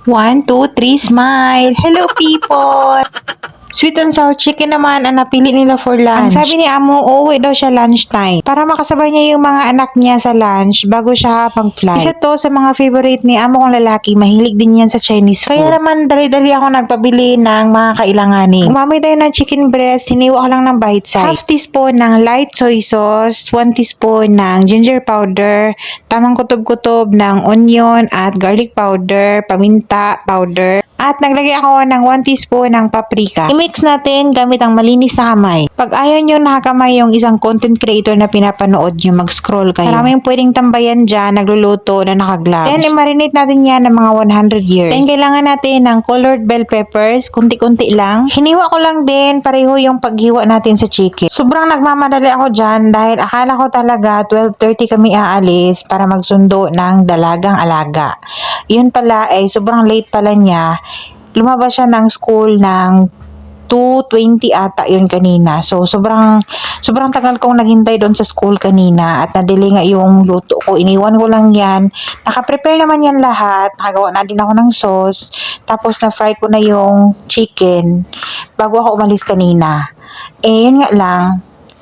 One, two, three, smile! Hello, people! Sweet and sour chicken naman ang napili nila for lunch. Ang sabi ni Amo, uuwi daw siya lunchtime para makasabay niya yung mga anak niya sa lunch bago siya mag-fly. Isa to sa mga favorite ni Amo kong lalaki. Mahilig din yan sa Chinese food. Kaya naman, dali-dali ako nagpabili ng mga kailanganin. Umamay tayo ng chicken breast, hiniwa ko lang ng bite size. Half teaspoon ng light soy sauce, 1 teaspoon ng ginger powder, tamang kutob-kutob ng onion at garlic powder, paminta powder, at naglagay ako ng 1 teaspoon ng paprika. I-mix natin gamit ang malinis na kamay. Pag ayaw nyo nakakamay yung isang content creator na pinapanood nyo, mag-scroll kayo. Maraming pwedeng tambayan dyan, nagluluto na naka-gloves. Then, i-marinate natin yan ng mga 100 years. Then, kailangan natin ng colored bell peppers, kunti-kunti lang. Hiniwa ko lang din, pareho yung paghiwa natin sa chicken. Sobrang nagmamadali ako dyan dahil akala ko talaga 12:30 kami aalis para magsundo ng dalagang alaga. Yun pala, sobrang late pala niya. Lumabas siya ng school ng 2:20 ata yun kanina. So, sobrang tagal kong naghintay doon sa school kanina at na-delay nga yung luto ko. Iniwan ko lang yan. Naka-prepare naman yan lahat. Nakagawa na din ako ng sauce. Tapos na-fry ko na yung chicken bago ako umalis kanina. Yun nga lang.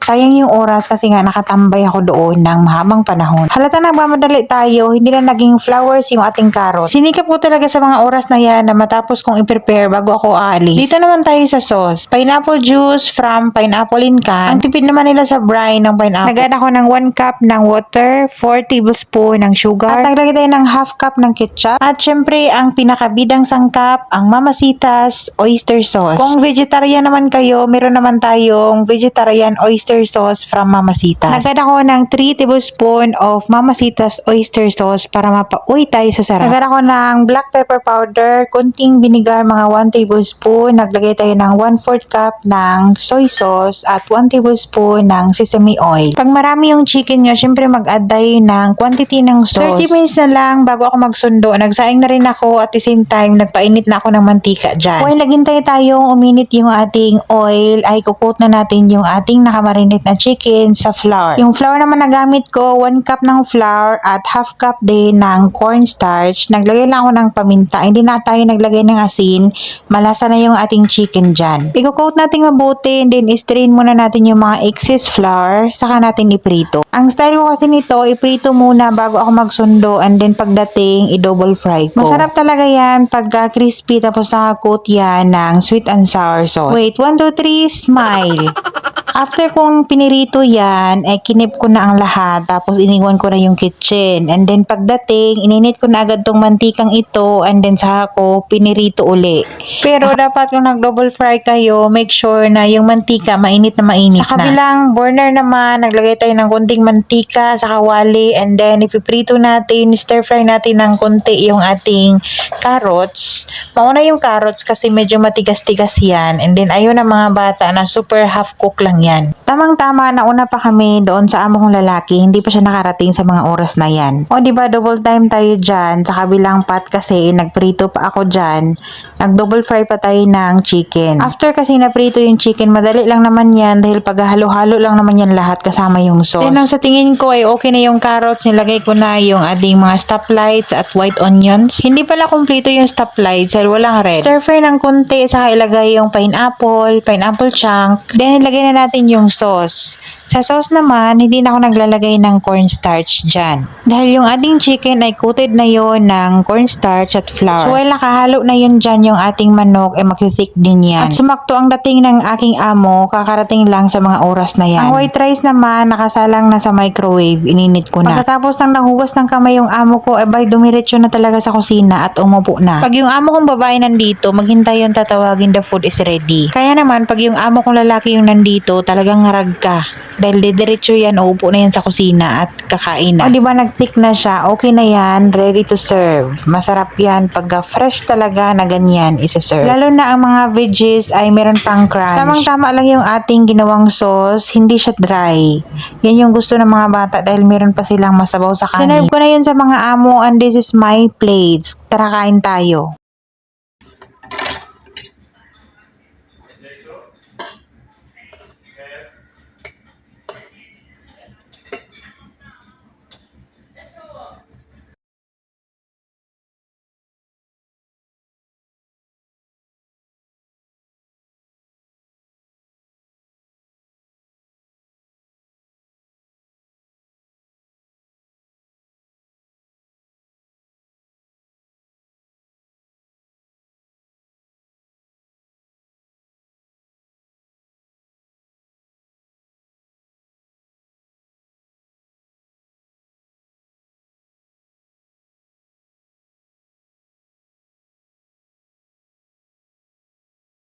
Sayang yung oras kasi nga nakatambay ako doon ng mahabang panahon. Halata nagmamadali tayo, hindi na naging flowers yung ating carrot. Sinikap ko talaga sa mga oras na yan na matapos kong i-prepare bago ako aalis. Dito naman tayo sa sauce. Pineapple juice from pineapple in can. Ang tipid naman nila sa brine ng pineapple. Nag-add ako ng 1 cup ng water, 4 tablespoon ng sugar, at naglagay tayo ng half cup ng ketchup. At syempre, ang pinakabidang sangkap, ang Mamacita's oyster sauce. Kung vegetarian naman kayo, meron naman tayong vegetarian oyster sauce from Mamacita's. Nag-add ako ng 3 tablespoon of Mamacita's oyster sauce para mapauwi tayo sa sarap. Nag-add ako ng black pepper powder, konting vinegar, mga 1 tablespoon. Naglagay tayo ng 1/4 cup ng soy sauce at 1 tablespoon ng sesame oil. Pag marami yung chicken nyo, syempre mag-add tayo ng quantity ng sauce. 30 minutes na lang bago ako magsundo. Nagsaing na rin ako at the same time, nagpainit na ako ng mantika dyan. While naghintay tayong uminit yung ating oil, ay kukot na natin yung ating nakamarinate na chicken sa flour. Yung flour naman na gamit ko, 1 cup ng flour at half cup din ng cornstarch. Naglagay lang ako ng paminta. Hindi na tayo naglagay ng asin. Malasa na yung ating chicken dyan. I-coat natin mabuti, then strain muna natin yung mga excess flour, saka natin iprito. Ang style ko kasi nito, iprito muna bago ako magsundo, and then pagdating, i-double fry ko. Masarap talaga yan pagka crispy, tapos naka-coat yan ng sweet and sour sauce. Wait, 1, 2, 3, smile! After kong pinirito yan, kinip ko na ang lahat, tapos iniwan ko na yung kitchen. And then pagdating, ininit ko na agad tong mantikang ito, and then saka ko pinirito uli. Pero dapat kung nag-double fry kayo, make sure na yung mantika mainit na mainit na. Sa kabilang burner naman, naglagay tayo ng konting mantika sa kawali, and then ipiprito natin, stir fry natin ng konti yung ating carrots. Mauna yung carrots kasi medyo matigas-tigas yan, and then ayun ang mga bata na super half cook lang yan. Tamang-tama, nauna pa kami doon sa amo kong lalaki, hindi pa siya nakarating sa mga oras na yan. O diba, double time tayo dyan, sa kabilang pot kasi nagprito pa ako dyan, nag-double fry pa tayo ng chicken. After kasi naprito yung chicken, madali lang naman yan dahil paghalo-halo lang naman yan lahat kasama yung sauce. Then sa tingin ko ay okay na yung carrots, nilagay ko na yung ating mga stoplights at white onions. Hindi pala kumpleto yung stoplights dahil walang red. Stir fry ng konti, saka ilagay yung pineapple chunk, then ilagay na natin yung sauce. Sa sauce naman, hindi na ako naglalagay ng cornstarch dyan. Dahil yung ating chicken ay coated na yon ng cornstarch at flour. So, while nakahalo na yun dyan yung ating manok, makithick din yan. At sumakto ang dating ng aking amo, kakarating lang sa mga oras na yan. Ang white rice naman, nakasalang na sa microwave, ininit ko na. Pagkatapos ng nanghugas ng kamay yung amo ko, dumiretso na talaga sa kusina at umupo na. Pag yung amo kong babae nandito, maghintay yung tatawagin, the food is ready. Kaya naman, pag yung amo kong lalaki yung nandito, talagang ngarag ka. Dahil didiretso yan, uupo na yan sa kusina at kakain na. O diba, nag-thick na siya, okay na yan, ready to serve. Masarap yan pagka fresh talaga na ganyan isa-serve. Lalo na ang mga veggies ay meron pang crunch. Tamang-tama lang yung ating ginawang sauce, hindi siya dry. Yan yung gusto ng mga bata dahil meron pa silang masabaw sa kanin. Sinerve ko na yun sa mga amo, and this is my plates. Tara, kain tayo.